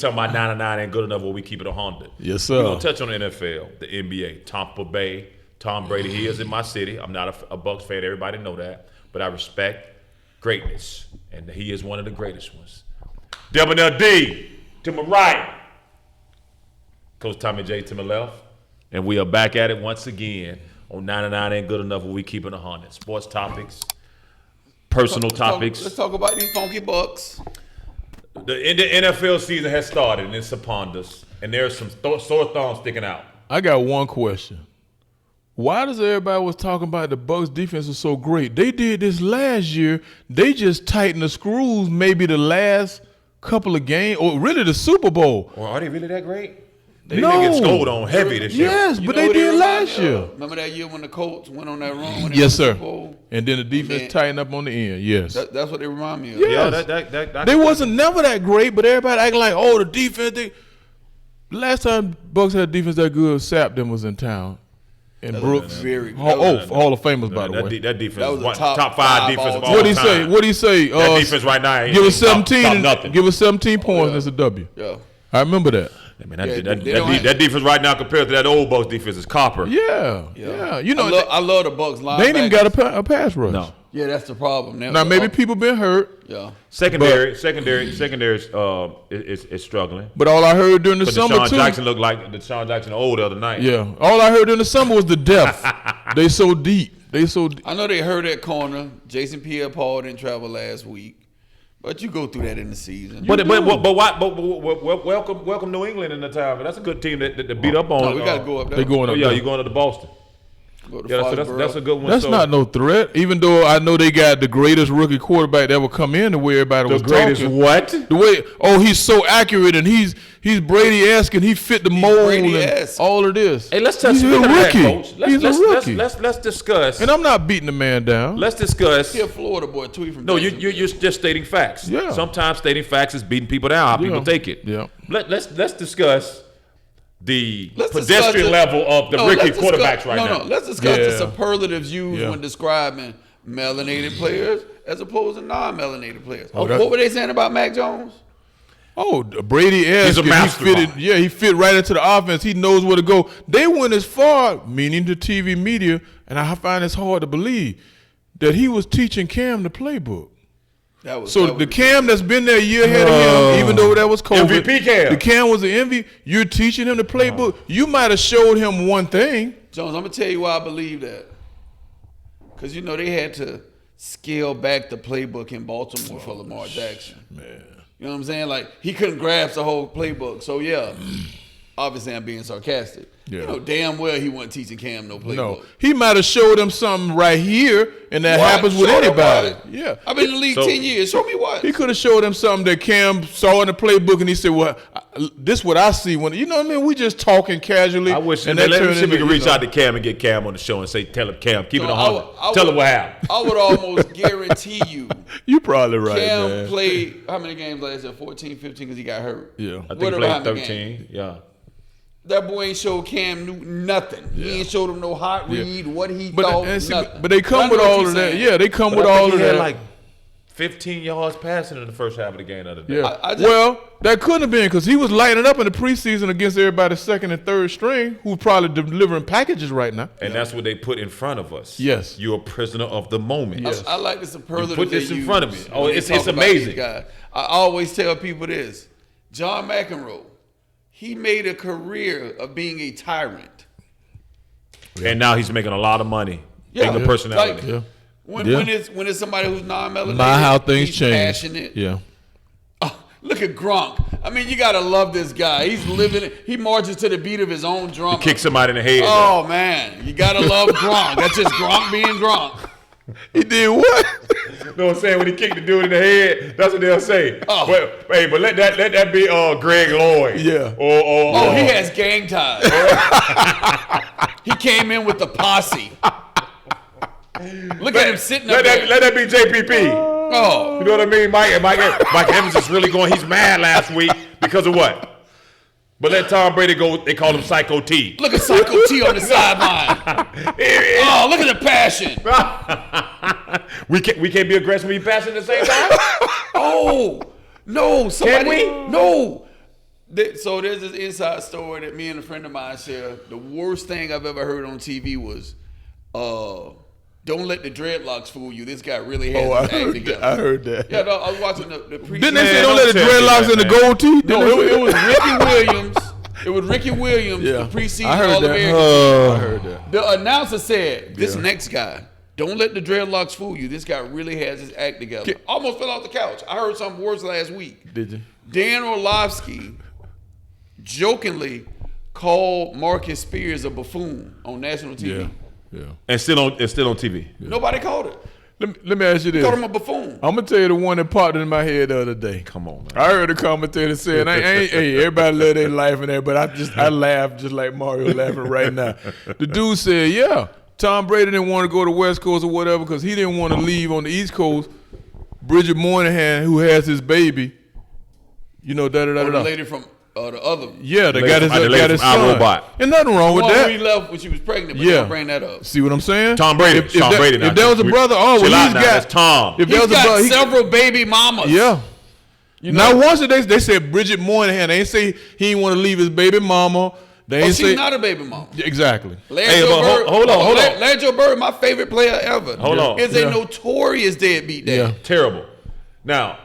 talking about 99 ain't good enough, or we keep it 100. Yes, We're sir. gonna touch on the NFL, the NBA, Tampa Bay, Tom Brady. He is in my city. I'm not a Bucs fan. Everybody know that, but I respect greatness, and he is one of the greatest ones. Debonair D to my right, Coach Tommy J to my left, and we are back at it once again on 99 ain't good enough, or we keep it 100. Sports topics, personal topics. Let's talk about these funky Bucks. The NFL season has started, and it's upon us, and there's some sore thumbs sticking out. I got one question. Why does everybody was talking about the Bucs defense is so great? They did this last year. They just tightened the screws maybe the last couple of games, or really the Super Bowl. Well, are they really that great? They No. didn't get scored on heavy this year. Yes, You but know they what it did remind last me year. of? Remember that year when the Colts went on that run? When they Yes, won the sir. Super Bowl? And then the defense Man. tightened up on the end. Yes. That's what they remind me of. Yeah. That They wasn't never that great, but everybody acting like, oh, the defense. Last time Bucks had a defense that good, Sapton was in town. And Brooks. Very good. Hall of Famers, by the way. That defense That was is a one, top top five five defense all of time. all What he say? time. What he say? That defense right now ain't Give us top 17. nothing. Give us 17 points. And it's a W. Yeah. I remember that. I mean, Yeah, they don't have- that defense right now compared to that old Bucks defense is copper. Yeah. You know, I love the Bucks linebackers. they ain't even got a pass rush. No. Yeah, that's the problem. Now maybe people been hurt, Yeah. Secondary is struggling. but all I heard during the But summer Deshaun too. Jackson looked like Deshaun Jackson old the other night. Yeah, all I heard during the summer was the depth. They so deep. I know they hurt at corner. Jason Pierre-Paul didn't travel last week. But you go through that in the season. But welcome New England in the time. But that's a good team that beat up on. No, we got to go up there. They going Oh up yeah, there. you're going to Boston. Go to Yeah, so Foxborough. that's a good one. That's So, not no threat. Even though I know they got the greatest rookie quarterback that ever come in, the way everybody the was greatest talking. what? The way, he's so accurate and he's Brady-esque and he fit the mold Brady-esque. and all of this. Hey, let's touch He's speaking a of that, rookie. Coach. He's a rookie. Let's discuss. And I'm not beating the man down. Let's discuss. He a Florida boy, tweet from No, Jacksonville. you're just stating facts. Yeah. Sometimes stating facts is beating people down. How people Yeah. take it. Yeah. Let's discuss the Let's pedestrian discuss level of the let's rookie discuss- quarterbacks right now. No, let's discuss the Yeah. superlatives used Yeah. when describing melanated players as opposed to non-melanated players. that- What were they saying about Mac Jones? Brady-esque. He's a and mastermind. he fit right into the offense. He knows where to go. They went as far, meaning the TV media, and I find it's hard to believe, that he was teaching Cam the playbook. So the Cam that's been there a year ahead of him, even though that was COVID. MVP Cam. The Cam was the MVP. You're teaching him the playbook. You might have showed him one thing. Jones, I'm gonna tell you why I believe that. Because they had to scale back the playbook in Baltimore for Lamar Jackson. Man. You know what I'm saying? Like he couldn't grasp the whole playbook. So yeah, obviously I'm being sarcastic. Yeah. You know damn well he wasn't teaching Cam no playbook. No. He might have showed him something right here, and that What? happens with Show him anybody. what? Yeah. I've been in the league So- 10 years. Show me what. He could have showed him something that Cam saw in the playbook, and he said, "Well, this what I see when you know what I mean. We just talking casually." I wish and let me turned see if we into, can reach you know, out to Cam and get Cam on the show and say, tell him, Cam, keep it So 100. I Tell would- him what happened. I would almost guarantee you You probably right, Cam man. played how many games last year? 14, 15 because he got hurt. Yeah. I think Whatever he played happened 13. Yeah. That boy ain't showed Cam nothing. He ain't showed him no hot read, what he But thought, and see, nothing. but they come I know with what all you're of that. saying. Yeah, they come But with I think all he of had that. like 15 yards passing in the first half of the game the other day. Yeah. I just- Well, that couldn't have been because he was lighting up in the preseason against everybody's second and third string, who's probably delivering packages right now. And that's what they put in front of us. Yes. You're a prisoner of the moment. Yes. I like the superlative. You put this they in use front of me. Oh, when they it's talk about amazing. these guys. I always tell people this. John McEnroe, he made a career of being a tyrant. And now he's making a lot of money. Yeah. Being a personality. Yeah. When Yeah. when it's somebody who's non-melanated, My how things he's change. passionate. Yeah. Oh, look at Gronk. I mean, you gotta love this guy. He's living it. He marches to the beat of his own drum. Kick somebody in the head. Oh man, you gotta love Gronk. That's just Gronk being Gronk. He did what? You know what I'm saying? When he kicked the dude in the head, that's what they'll say. Oh. But let that be Greg Lloyd. Yeah. Oh, he has gang ties. He came in with the posse. Look at him sitting up there. Let that be JPP. Oh, You know what I mean? Mike Evans is really going. He's mad last week because of what? But let Tom Brady go. They call him Psycho T. look at Psycho T on the sideline. Oh, look at the passion. We can't be aggressive when you pass at the same time. Oh, no, somebody. we? No. So there's this inside story that me and a friend of mine share. The worst thing I've ever heard on TV was, don't let the dreadlocks fool you. This guy really has his act together. I heard that. Yeah, no, I was watching the pre. Didn't they say don't let the dreadlocks and the gold teeth? No, it was Ricky Williams. It was Ricky Williams, the preseason All-American. I heard that. The announcer said, this next guy, don't let the dreadlocks fool you. This guy really has his act together. Almost fell off the couch. I heard something worse last week. Did you? Dan Orlovsky jokingly called Marcus Spears a buffoon on national TV. Yeah. And still on TV. Nobody called it. Let me ask you this. Called him a buffoon. I'm gonna tell you the one that popped in my head the other day. Come on, man. I heard a commentator saying, hey, everybody love their life in there, but I laughed just like Mario laughing right now. The dude said, yeah, Tom Brady didn't want to go to West Coast or whatever because he didn't want to leave on the East Coast. Bridget Moynihan, who has his baby, The lady from the other. Yeah, they got his son. iRobot. And nothing wrong with that. He left when she was pregnant, but don't bring that up. See what I'm saying? Tom Brady. If there was a brother, that's Tom. He's got several baby mamas. Yeah. Now once they said Bridget Moynihan, they ain't say he didn't want to leave his baby mama. They ain't she's not a baby mama. Exactly. Hold on. Larry Joe Bird, my favorite player ever. Hold on. Is a notorious deadbeat dad. Yeah. Terrible. Now,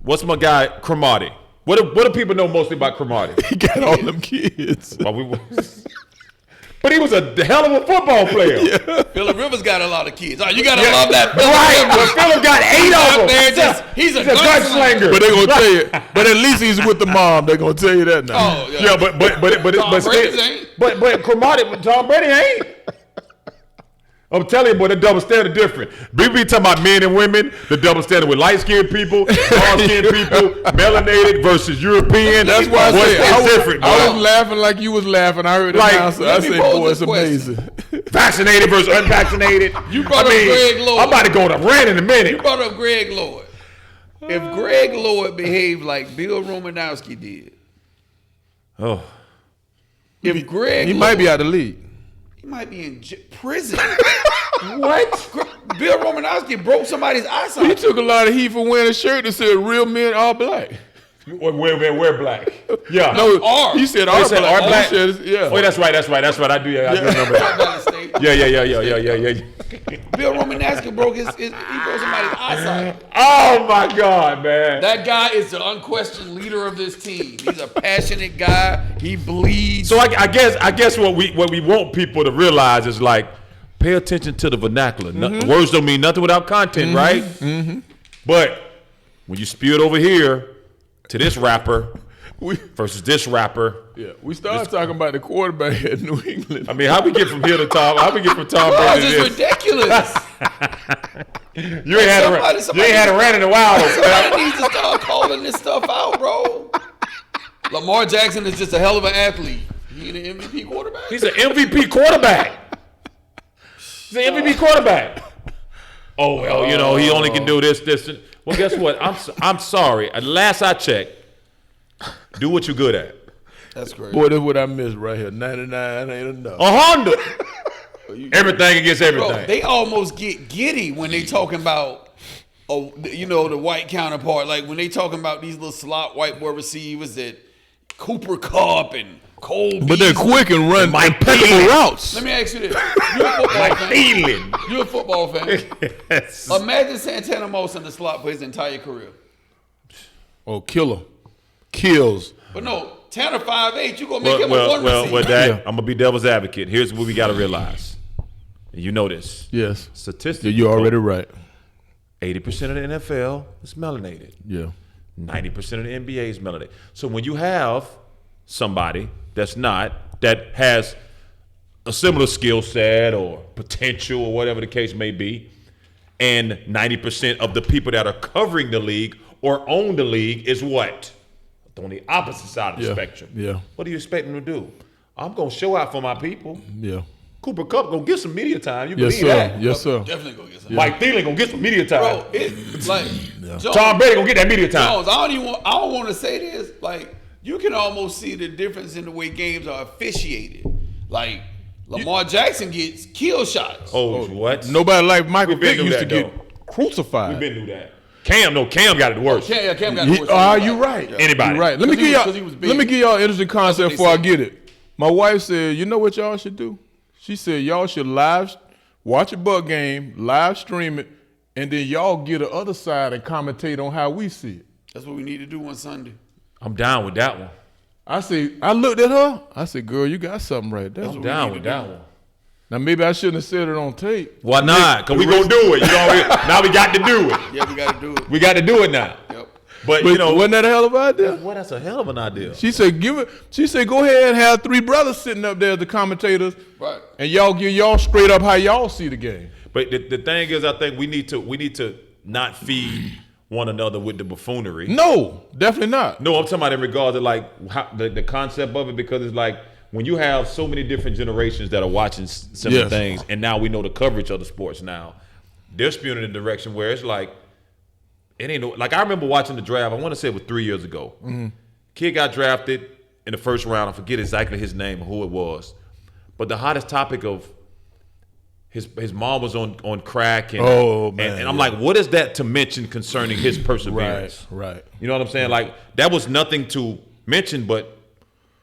what's my guy Cromartie? What do people know mostly about Cromartie? He got all them kids. But he was a hell of a football player. Phillip Rivers got a lot of kids. Oh, you gotta love that. Phillip got 8 of them. He's a gunslinger. But they gonna tell you. But at least he's with the mom. They gonna tell you that now. Oh yeah. But Cromartie, Tom Brady ain't. I'm telling you, boy, the double standard different. We be talking about men and women, the double standard with light-skinned people, dark-skinned people, melanated versus European. That's why I said it's different. I was laughing like you was laughing. I heard the announcer. I said, boy, it's amazing. Vaccinated versus unvaccinated. You brought up Greg Lloyd. I'm about to go to rant in a minute. You brought up Greg Lloyd. If Greg Lloyd behaved like Bill Romanowski did, if Greg he might be out of the league. He might be in prison. What? Bill Romanowski broke somebody's eyesight. He took a lot of heat for wearing a shirt that said "Real men are black." We're black. Yeah. No, R. He said "are black." "Are black." Yeah. Oh, that's right. I do remember that. Yeah. Bill Romanowski broke he broke somebody's eyesight. Oh my God, man. That guy is the unquestioned leader of this team. He's a passionate guy. He bleeds. So I guess what we want people to realize is like, pay attention to the vernacular. Words don't mean nothing without content, right? Mm-hmm. But when you spew it over here to this rapper versus this rapper. Yeah, we started talking about the quarterback at New England. I mean, how we get from here to Tom? How we get from Tom Bro, Brady to it's this? ridiculous. You ain't had a rant in a while. Somebody needs to start calling this stuff out, bro. Lamar Jackson is just a hell of an athlete. He an MVP quarterback. He's an MVP quarterback. Oh well, he only can do this. Well, guess what? I'm sorry. Last I checked, do what you're good at. That's great. Boy, that's what I missed right here. 99 ain't enough. A Honda. Everything against everything. Bro, they almost get giddy when they talking about, the white counterpart. Like when they talking about these little slot white boy receivers that Cooper Kupp and Cole Beasley. But they're quick and run impeccable routes. Let me ask you this. You're a football fan. You're a football fan. Yes. Imagine Santana Moss in the slot for his entire career. Oh, killer. Kills. But no, Tanner 5'8", you going to make him a one receiver. Well, I'm going to be devil's advocate. Here's what we got to realize. You know this. Yes. Statistically. You're already right. 80% of the NFL is melanated. Yeah. 90% of the NBA is melanated. So when you have somebody that has a similar skill set or potential or whatever the case may be, and 90% of the people that are covering the league or own the league is what? On the opposite side of the spectrum. Yeah. What do you expect them to do? I'm going to show out for my people. Yeah. Cooper Kupp going to get some media time. You Yes, believe sir. that? Yes, sir. Definitely going to get some. Mike Thielen going to get some media time. Bro, it's like Jones, Tom Brady going to get that media time. Jones, I don't want to say this. Like, you can almost see the difference in the way games are officiated. Like, Lamar Jackson gets kill shots. Oh, what? Nobody like Michael Vick used to that, get crucified. We've been through that. Cam got it worse. Cam got it worse. You right. Yeah. Anybody. You right. Let me give y'all an interesting concept before I get it. My wife said, you know what y'all should do? She said y'all should watch a Buck game, live stream it, and then y'all get the other side and commentate on how we see it. That's what we need to do on Sunday. I'm down with that one. I looked at her. I said, girl, you got something right there. I'm down with that one. Now, maybe I shouldn't have said it on tape. Why not? Because we going to do it. You know, now we got to do it. Yeah, we got to do it. We got to do it now. Yep. But you know, wasn't that a hell of an idea? Well, that's a hell of an idea. She said, She said, go ahead and have 3 brothers sitting up there as the commentators, right? And y'all give y'all straight up how y'all see the game. But the thing is, I think we need to not feed one another with the buffoonery. No, definitely not. No, I'm talking about in regards to like how, the concept of it, because it's like when you have so many different generations that are watching similar things, and now we know the coverage of the sports now, they're spewing in a direction where it's like, it ain't no, like I remember watching the draft, I want to say it was 3 years ago. Mm-hmm. Kid got drafted in the first round, I forget exactly his name or who it was, but the hottest topic of his mom was on crack, and I'm like, what is that to mention concerning his perseverance? Right. You know what I'm saying? Like that was nothing to mention, but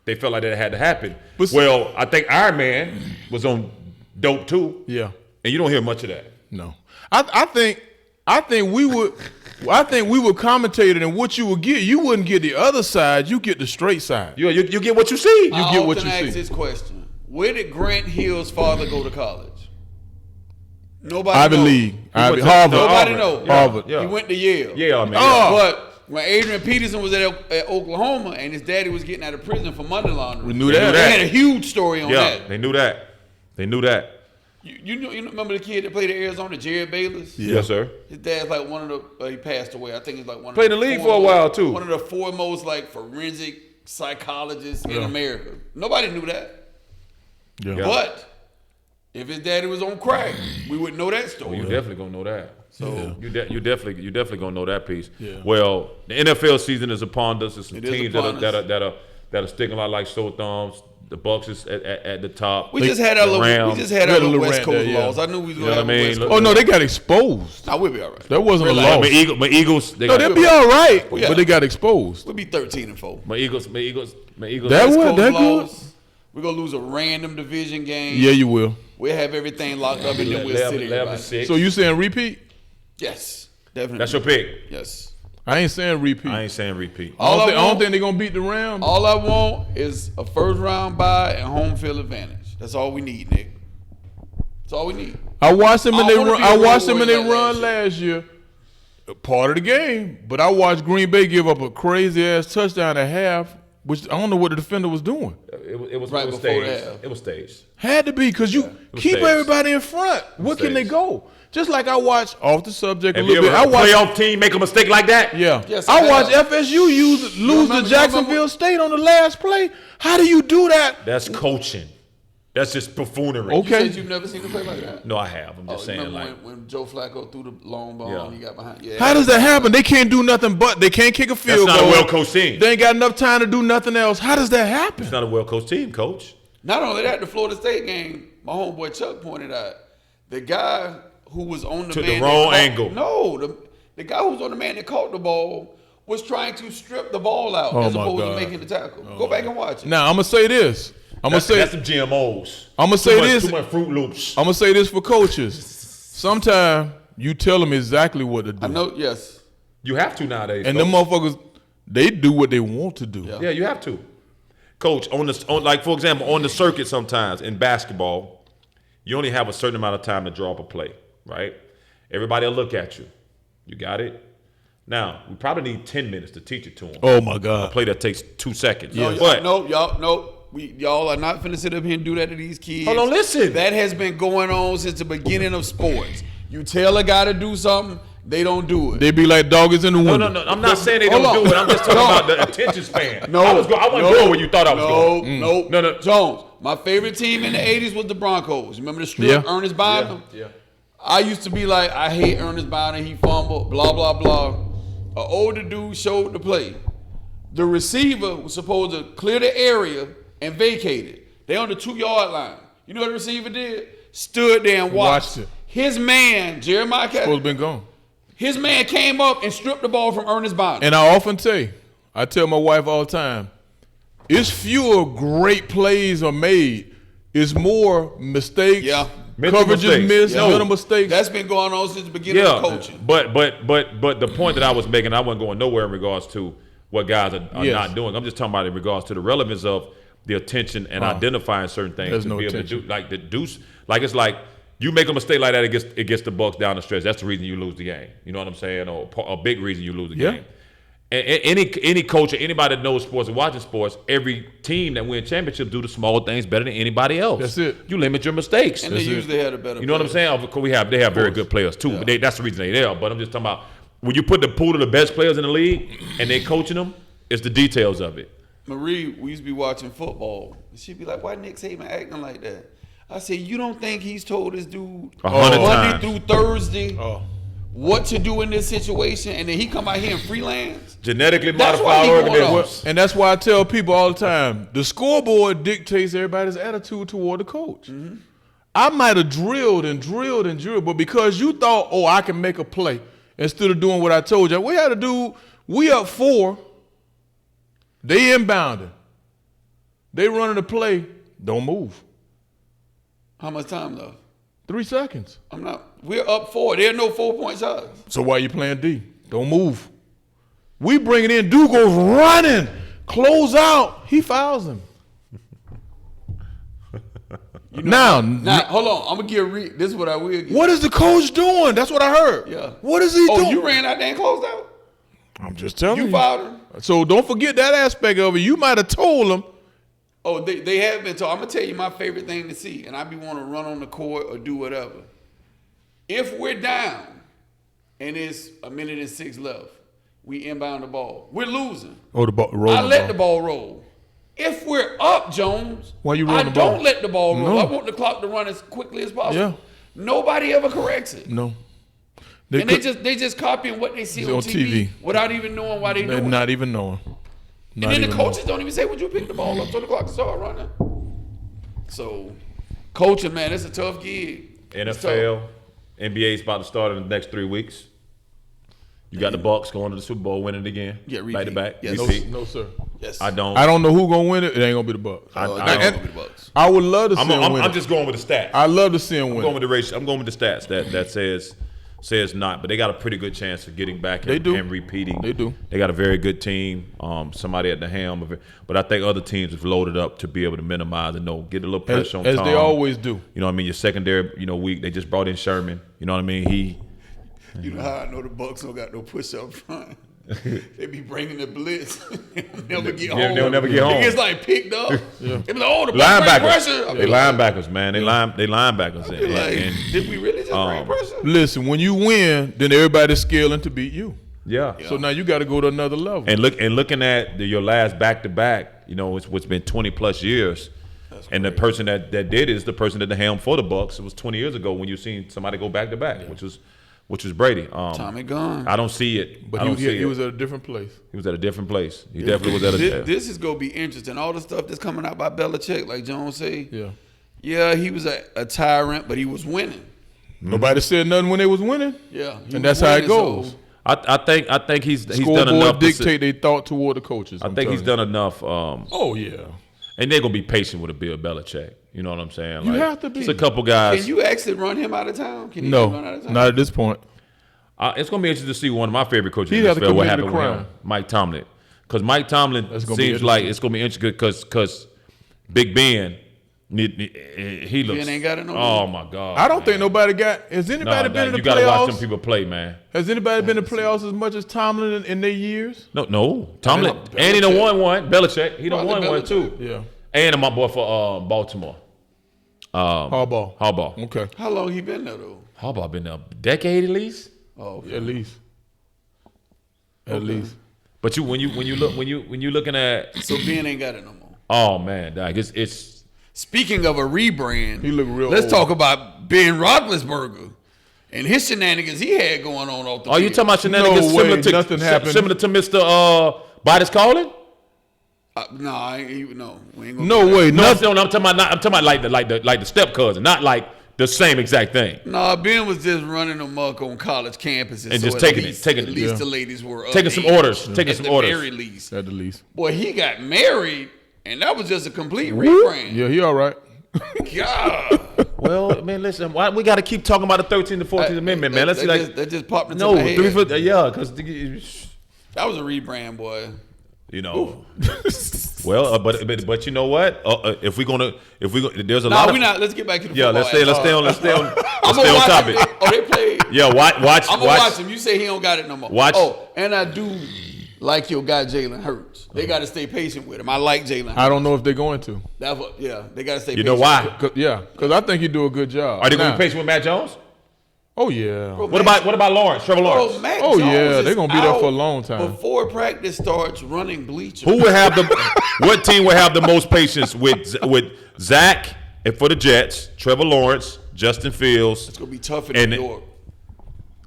they felt like that had to happen. Well, I think Iron Man was on dope too. Yeah. And you don't hear much of that. No. I think we would commentate it, and what you would get, you wouldn't get the other side, you get the straight side. You get what you see. You get what you see. I ask this question. Where did Grant Hill's father go to college? Nobody Ivy knows. League. Harvard. Nobody knows. Harvard. He went to Yale. Yeah, man. But when Adrian Peterson was at Oklahoma and his daddy was getting out of prison for money laundering, we knew that. They had a huge story on that. They knew that. You remember the kid that played at Arizona, Jared Bayless? Yeah. Yes, sir. His dad's like one of the. He passed away. I think he's like one. Played in the league for a while too. One of the foremost like forensic psychologists in America. Nobody knew that. Yeah. But if his daddy was on crack, we would know that story. Well, you definitely gonna know that. So you definitely gonna know that piece. Yeah. Well, the NFL season is upon us. There's some teams that are sticking out like sore thumbs. The Bucks is at the top. We just had our little West Coast laws. I knew we was gonna have a West Coast. Oh no, they got exposed. Nah, we'll be all right. That wasn't a loss. My Eagles. They'll be all right, but they got exposed. We'll be 13-4. My Eagles. That good. We're gonna lose a random division game. Yeah, you will. We'll have everything locked up, and then we'll sit 11-6. So you saying repeat? Yes, definitely. That's your pick. Yes. I ain't saying repeat. I ain't saying repeat. I don't think they're gonna beat the Rams. All I want is a first round bye and home field advantage. That's all we need, Nick. That's all we need. I watched them and they run. I watched them and they Warriors run last year. Part of the game, but I watched Green Bay give up a crazy ass touchdown at half, which I don't know what the defender was doing. It was Right before staged. that. It was staged. Had to be because you keep staged. everybody in front. What can they go? Just like I watched off the subject a Have you little ever bit. I watched playoff team make a mistake like that? Yeah. Yes, I I watched have. FSU lose to Jacksonville State on the last play. How do you do that? That's coaching. That's just buffoonery. Okay. You said you've never seen a play like that. No, I have. I'm just saying, Remember like, when Joe Flacco threw the long ball Yeah. and he got behind? Yeah. How does that happen? They can't do nothing but they can't kick a that's field not goal. a well-coached team. They ain't got enough time to do nothing else. How does that happen? It's not a well-coached team, coach. Not only that, the Florida State game, my homeboy Chuck pointed out, the guy who was on the Took man the wrong that caught, angle. No, the guy who was on the man that caught the ball was trying to strip the ball out as my opposed God. to making the tackle. Go back and watch it. Now I'm gonna say this. That's some GMOs. I'm gonna say this. Too much Fruit Loops. I'm gonna say this for coaches. Sometimes you tell them exactly what to do. I know, yes. You have to nowadays. And coach. them motherfuckers, they do what they want to do. Yeah. Yeah, you have to. Coach, like for example, on the circuit sometimes in basketball, you only have a certain amount of time to draw up a play, right? Everybody will look at you. You got it? Now, we probably need 10 minutes to teach it to them. Oh my A God. play that takes 2 seconds. No, But y'all are not finna sit up here and do that to these kids. Hold on, listen. That has been going on since the beginning of sports. You tell a guy to do something, they don't do it. They be like dogs in the window. No. I'm not saying they Hold don't on. do it. I'm just talking No. about the attention span. No, I wasn't going where you thought I was going. No. Jones, my favorite team in the 80s was the Broncos. Remember the strip, Yeah. Ernest Bynum? Yeah. I used to be like, I hate Ernest Bynum. He fumbled, blah, blah, blah. An older dude showed the play. The receiver was supposed to clear the area and vacate it. They on the 2-yard line. You know what the receiver did? Stood there and watched. Watched it. His man, Jeremiah Supposed Cass, to been gone. His man came up and stripped the ball from Ernest Bond. And I often I tell my wife all the time, it's fewer great plays are made. It's more mistakes. Yeah. Coverages missed, little mistakes. That's been going on since the beginning of coaching. But the point that I was making, I wasn't going nowhere in regards to what guys are not doing. I'm just talking about in regards to the relevance of the attention and identifying certain things. There's to no be able attention. to do, like the deuce, like it's like you make a mistake like that, it gets the Bucks down the stretch. That's the reason you lose the game. You know what I'm saying? Or a big reason you lose the game. And any coach or anybody that knows sports and watching sports, every team that wins championships do the small things better than anybody else. That's it. You limit your mistakes. And they usually had a better. You know what I'm saying? Of course, they have very good players too. Yeah. But that's the reason they're there. But I'm just talking about when you put the pool of the best players in the league and they coaching them, it's the details of it. Marie, we used to be watching football. She'd be like, "Why Nick Saban acting like that?" I said, "You don't think he's told this dude 100 Monday times. through Thursday what to do in this situation, and then he come out here and freelance?" Genetically That's why modified he going organisms. And that's why I tell people all the time, the scoreboard dictates everybody's attitude toward the coach. Mm-hmm. I might have drilled, but because you thought, I can make a play instead of doing what I told you. We had to do, we up 4, they inbounding. They running the play, don't move. How much time left? 3 seconds. We're up 4. There are no 4-point shots. So why you playing D? Don't move. We bring it in, dude goes running, close out, he fouls him. Now, hold on. I'm gonna this is what I will give. what is the coach doing? That's what I heard. Yeah. What is he doing? You ran out there and closed out. I'm just telling you. You fouled him. So don't forget that aspect of it. You might have told him. Oh, they have been told. I'm gonna tell you my favorite thing to see, and I be want to run on the court or do whatever. If we're down and it's 1:06 left, we inbound the ball. We're losing. Oh, the ball roll. I let the ball roll. If we're up, Jones, Why you run I the ball? don't let the ball roll. No. I want the clock to run as quickly as possible. Yeah. Nobody ever corrects it. No. And they just copying what they see on TV without even knowing why they They're doing it. not even knowing. And then the coaches don't even say, "Would you pick the ball up so the clock can start running?" So, coaching, man, it's a tough gig. It's tough. NFL, NBA's about to start in the next 3 weeks. You got the Bucks going to the Super Bowl, winning it again. Yeah, repeat. Back to back. Yes. Repeat. No, sir. Yes. I don't. I don't know who gonna win it. It ain't gonna be the Bucks. I It's don't. gonna be the Bucks. I would love to see him win. I'm just going with the stats. I love to see him I'm win. going with the race. I'm going with the stats that says not, but they got a pretty good chance of getting back They do. and repeating. They do. They got a very good team. Somebody at the helm of it, but I think other teams have loaded up to be able to minimize and get a little pressure on as Tom. they always do. You know what I mean? Your secondary, weak. They just brought in Sherman. You know what I mean? You know how I know the Bucks don't got no push up front? They be bringing the blitz. They'll never get home. They'll never get home. It gets like picked up. They be like, "Oh, the Bucks bring Linebackers. pressure." They linebackers, man. They linebackers. I be like, did we really just bring pressure? Listen, when you win, then everybody's scaling to beat you. Yeah. So now you got to go to another level. And looking at your last back to back, it's what's been 20 plus years. And the person that did it is the person at the helm for the Bucks. It was 20 years ago when you seen somebody go back to back, which was Brady. Tommy Gunn. I don't see it. But I don't see he it. was at a different place. He was at a different place. He definitely was at a. This is gonna be interesting. All the stuff that's coming out by Belichick, like Jones say. Yeah. He was a tyrant, but he was winning. Nobody said nothing when they was winning. Yeah, he And was that's how it winning, goes. so- I think he's done Scoreboard enough. dictate their thought toward the coaches. I think he's done enough. Oh yeah. And they're gonna be patient with a Bill Belichick. You know what I'm saying? You have to be. It's a couple guys. Can you actually run him out of town? Can he run out No, of town? not at this point. It's going to be interesting to see one of my favorite coaches He'd in have the to NFL, what commit the happened with him, crime. Mike Tomlin. Because Mike Tomlin That's gonna be seems like interesting. it's going to be interesting because Big Ben, he looks. Ben ain't got it no Oh, more. my God. I don't think nobody got. Has anybody been in the you got to watch them playoffs? people play, man. Has anybody been in the playoffs as much as Tomlin in their years? No. Tomlin. Belichick. And he done won one. Belichick. He done Probably won one, Belichick. too. Yeah. And my boy for Baltimore. Harbaugh. Okay. How long he been there though? Harbaugh been there a decade at least. Oh, okay. At least. At least. But when you looking at, So Ben ain't got it no more. oh man, dog, it's Speaking of a rebrand, He look real let's old. talk about Ben Roethlisberger and his shenanigans he had going on off the Are you field. talking about shenanigans No way, similar to nothing happened. similar to Mr. Bidas calling? No, I ain't, no, we ain't gonna No do that. way. No, Nothing. I'm talking about like the step cousin, not like The same exact thing. Nah, Ben was just running amok on college campuses. And so just at taking least, it. At least the ladies were up Taking some age, orders. Taking at some the orders. very least. At the least. Boy, he got married, and that was just a complete rebrand. Yeah, he all right. God. Well, man, listen. Why we got to keep talking about the 13th and 14th Amendment, man? Let's see, like that just popped into no my head. 3 yeah, because That was a rebrand, boy. you know. Well, but you know what? If we there's a Nah, lot of we not. Let's get back to the yeah. football. Let's stay on I'm gonna watch topic. him. Oh, they played. Yeah, watch. I'm gonna watch him. You say he don't got it no more. Watch. Oh, and I do like your guy Jalen Hurts. They got to stay patient with him. I like Jalen Hurts. I don't know if they're going to. That's what. Yeah, they got to stay. You patient. know why? Because I think he do a good job. Are they going Now- to be patient with Matt Jones? Oh yeah. Bro, What about Lawrence? Trevor Lawrence? Bro, Mac Oh, Jones yeah, is they gonna be there out for a long time. Before practice starts, running bleachers. Who would have what team would have the most patience with Zach and for the Jets? Trevor Lawrence, Justin Fields. It's gonna be tough in And New York.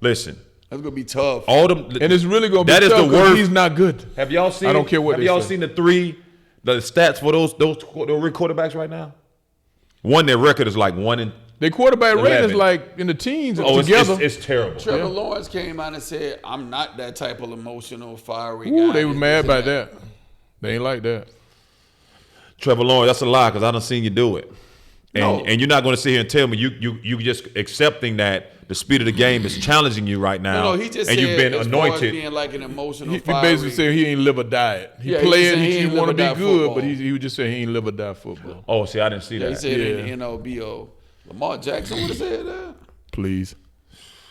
Listen, That's gonna be tough. all them. And it's really gonna be That is tough the 'cause worst. he's not good. Have y'all seen? I don't care what Have they y'all say. seen the stats for those quarterbacks right now? One, their record is like 1 and. Their quarterback rating 11. is like in the teens Oh, together. it's terrible. Trevor Lawrence came out and said, "I'm not that type of emotional, fiery Ooh, guy." they were This, mad this, about and that. They ain't like that. Trevor Lawrence, that's a lie because I done seen you do it. No. And you're not going to sit here and tell me you just accepting that the speed of the game is challenging you right now. No, he just and said you've been as far as anointed. being like an emotional, He fiery. basically said he ain't live or die. He Yeah, he played. said he He ain't want to live or be die good, football. but he would just say he ain't live or die football. Oh, see, I didn't see Yeah, he that. said Yeah. in NLBO. Lamar Jackson would have said that. Please.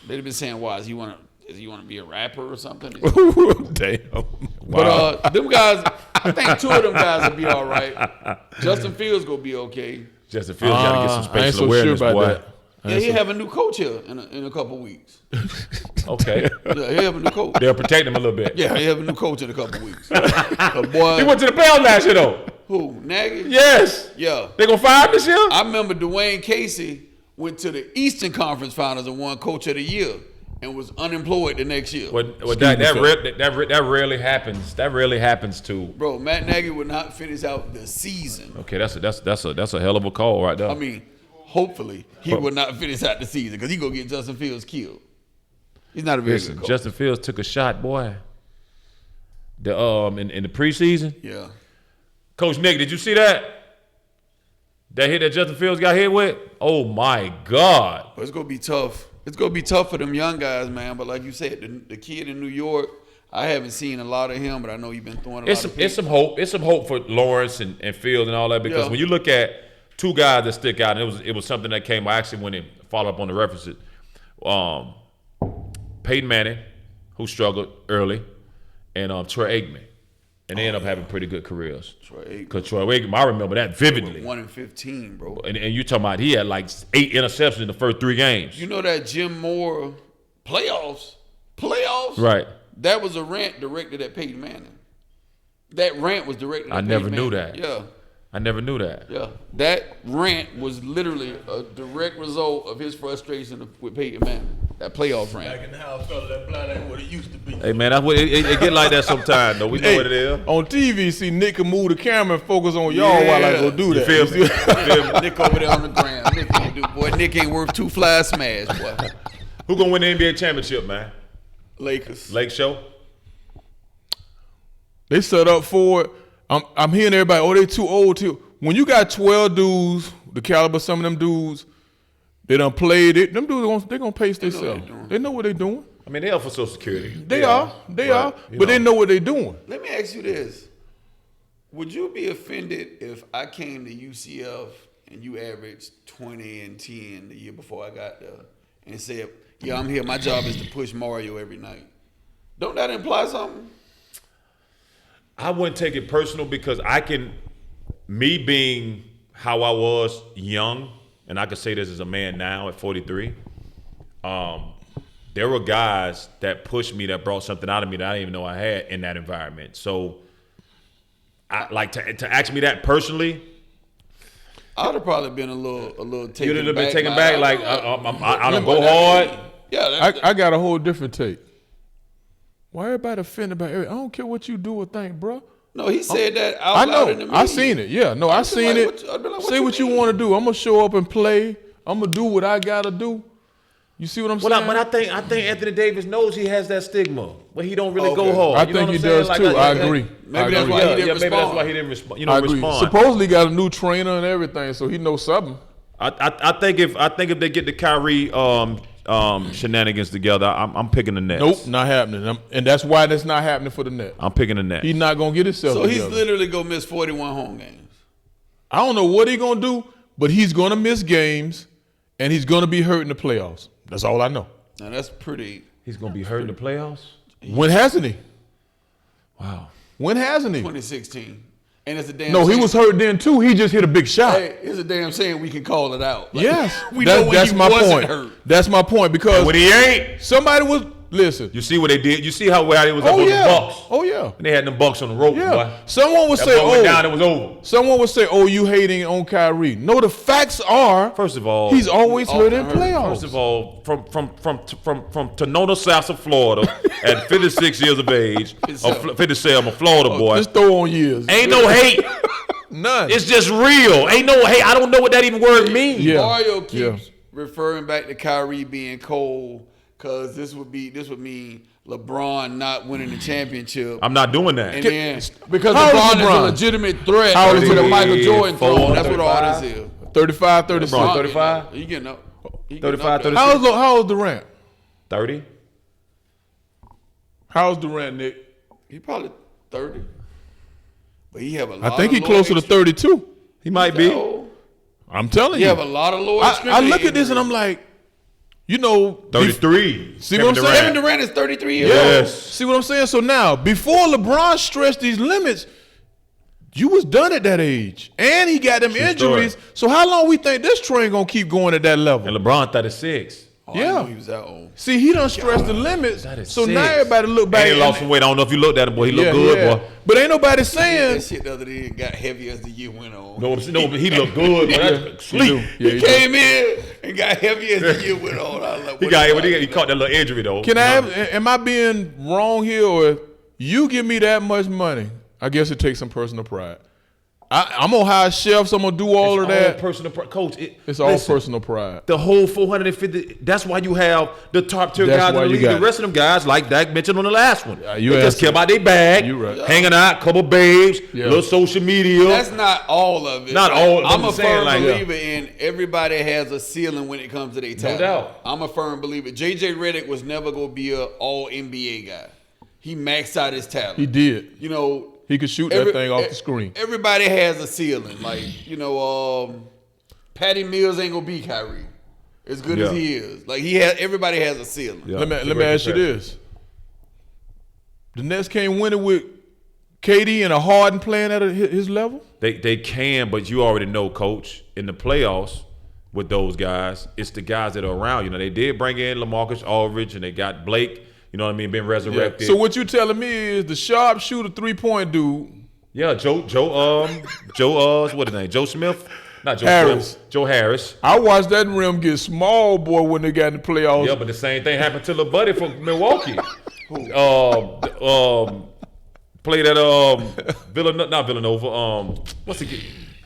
They'd have been saying, "Why is he want to be a rapper or something?" Damn. But them guys, I think 2 of them guys will be all right. Justin Fields gonna be okay. Justin Fields got to get some I ain't spatial so awareness, sure about boy. that. Yeah, he have a new coach here in a couple weeks. Okay, Yeah, he have a new coach. they'll protect him a little bit. Yeah, he have a new coach in a couple weeks. But boy, He went to the playoffs last year, though. who Nagy? Yes. Yeah. They gonna fire him this year? I remember Dwayne Casey went to the Eastern Conference Finals and won Coach of the Year and was unemployed the next year. That rarely happens. That rarely happens to. Bro, Matt Nagy would not finish out the season. Okay, that's a hell of a call right there. I mean, hopefully he would not finish out the season because he gonna get Justin Fields killed. He's not a very Listen, good coach. Justin Fields took a shot, boy. The in the preseason. Yeah. Coach Nick, did you see that? That hit that Justin Fields got hit with? Oh my God! But it's gonna be tough. It's gonna be tough for them young guys, man. But like you said, the kid in New York, I haven't seen a lot of him, but I know you've been throwing a lot of It's some hope. It's some hope for Lawrence and Fields and all that because Yeah. when you look at 2 guys that stick out, and it was something that came. I actually went and followed up on the references. Peyton Manning, who struggled early, and Troy Aikman, and they ended up having pretty good careers. Troy Aikman. Because Troy Aikman, I remember that vividly. 1-15, bro. And you talking about he had like 8 interceptions in the first 3 games. You know that Jim Moore playoffs? Right. That was a rant directed at Peyton Manning. That rant was directed at I Peyton never knew Manning. that. Yeah. I never knew that. Yeah. That rant was literally a direct result of his frustration with Peyton Manning. That playoff rant. Back in the house, fella, that blind ain't what it used to be. Hey man, that's what it get like that sometimes though. We know Hey, what it is. on TV, see Nick can move the camera and focus on y'all while I go do You that. feel me? You feel me? Nick over there on the ground. Nick ain't do, boy. Nick ain't worth 2 fly smash, boy. Who gonna win the NBA championship, man? Lakers. Lake Show? They set up for it. I'm hearing everybody, oh, they too old to. When you got 12 dudes, the caliber of some of them dudes, they done played it. Them dudes, they gonna pace know what themselves. they doing. They know what they doing. I mean, they up for Social Security. They are. They Right. are. You But they know. know what they doing. Let me ask you this. Would you be offended if I came to UCF and you averaged 20 and 10 the year before I got there and said, yeah, I'm here. My job is to push Mario every night. Don't that imply something? I wouldn't take it personal because me being how I was young, and I can say this as a man now at 43, there were guys that pushed me, that brought something out of me that I didn't even know I had in that environment. So, I like to ask me that personally. I'd have probably been a little taken You'd have been back taken by- back, like I don't Remember go that- hard. Yeah, I got a whole different take. Why everybody offended by everything? I don't care what you do or think, bro. no, he said that out I loud in the know. media. I seen it. Yeah, no, I I'd be seen like, it. I'd be like, Say what you mean? want to do. I'm gonna show up and play. I'm gonna do what I gotta do. You see what I'm saying? But I think Anthony Davis knows he has that stigma, but he don't really go hard. I You know think what he I'm does saying? too. Like, I agree. Maybe I that's agree. why he didn't maybe that's respond. why he didn't respond. I agree. Respond. Supposedly got a new trainer and everything, so he knows something. I think if they get the Kyrie shenanigans together, I'm picking the Nets. Nope, not happening. And that's why that's not happening for the Nets. I'm picking the Nets. He's not gonna get himself So he's together. literally gonna miss 41 home games. I don't know what he's gonna do, but he's gonna miss games, and he's gonna be hurt in the playoffs. That's all I know. Now that's pretty. He's gonna be hurt in the playoffs. When hasn't he? Wow. When hasn't he? 2016, and it's a damn. No, he shame. was hurt then too. He just hit a big shot. Hey, it's a damn shame we can call it out. Like, Yes, we know when that's he my wasn't point. hurt. That's my point because When he ain't, somebody was listen. you see what they did. You see how well he was up Oh on yeah, the Bucks. oh yeah, And they had them Bucks on the rope, yeah. boy. Someone would That say, ball went down. "Oh, It was over. someone would say, oh, you hating on Kyrie." No, the facts are, First of all, he's always hurt in often hurt. playoffs. First of all, from Tonona, South of Florida, at 56 years of age, 57, I'm a Florida boy. Just throw on years. Ain't no hate. None. It's just real. Ain't no hate. I don't know what that even word means. Yeah. Mario keeps referring back to Kyrie being cold because this would mean LeBron not winning the championship. I'm not doing that. And then because How old is LeBron is a LeBron? legitimate threat How old is to the he? Michael Jordan 34, throne. That's what all 35? this is. 35, 36. LeBron, 35? He getting up. He 35, getting up 36. there. How old Durant? 30? How's Durant, Nick? He probably 30. But he have a lot I think of he closer to 32. He might be. I'm telling He you. have a lot of lower I extremity look at this and I'm injuries. like, you know, 33. See what I'm saying? Kevin Durant is 33 years Yes. old. see what I'm saying? So now, before LeBron stretched these limits, you was done at that age, and he got them True injuries. story. So how long we think this train gonna keep going at that level? And LeBron 36. Oh, Yeah. I know he was that old. See, he done stretched the limits. That is So six. now everybody look back. And he lost some weight. I don't know if you looked at him, boy. He looked good, boy. But ain't nobody That saying. shit the other day got heavier as the year went on. No, but he looked good. Boy. That's sleep. Yeah, He came in and got heavier as the year went on. I was like, He caught that little injury, though. Can I have, am I being wrong here, or if you give me that much money, I guess it takes some personal pride. I'm gonna hire chefs. I'm gonna do all of that. Personal coach. It's all personal pride. The whole 450. That's why you have the top tier That's guys in why the you league. got The it. rest of them guys, like Dak mentioned on the last one, you they just asked care it. about their bag, You right. hanging out, couple babes, Yeah. little social media. That's not all of it. Not all, but I'm I'm a saying, firm like, believer in everybody has a ceiling when it comes to their talent. doubt. I'm a firm believer. JJ Redick was never gonna be a all NBA guy. He maxed out his talent. He did. You know, He could shoot that thing off the screen. Everybody has a ceiling. Like, you know, Patty Mills ain't gonna be Kyrie as good as Yeah. he is. Like everybody has a ceiling. Yeah. Let me ask you this: the Nets can't win it with KD and a Harden playing at his level. They can, but you already know, Coach, in the playoffs with those guys, it's the guys that are around. You know, they did bring in LaMarcus Aldridge and they got Blake. You know what I mean? Been resurrected. So what you telling me is the sharpshooter 3-point dude, Yeah, Joe, what's his name? Joe Smith? Not Joe Harris. Smith. Joe Harris. I watched that rim get small, boy, when they got in the playoffs. Yeah, but the same thing happened to little buddy from Milwaukee. Played at Villanova. What's it?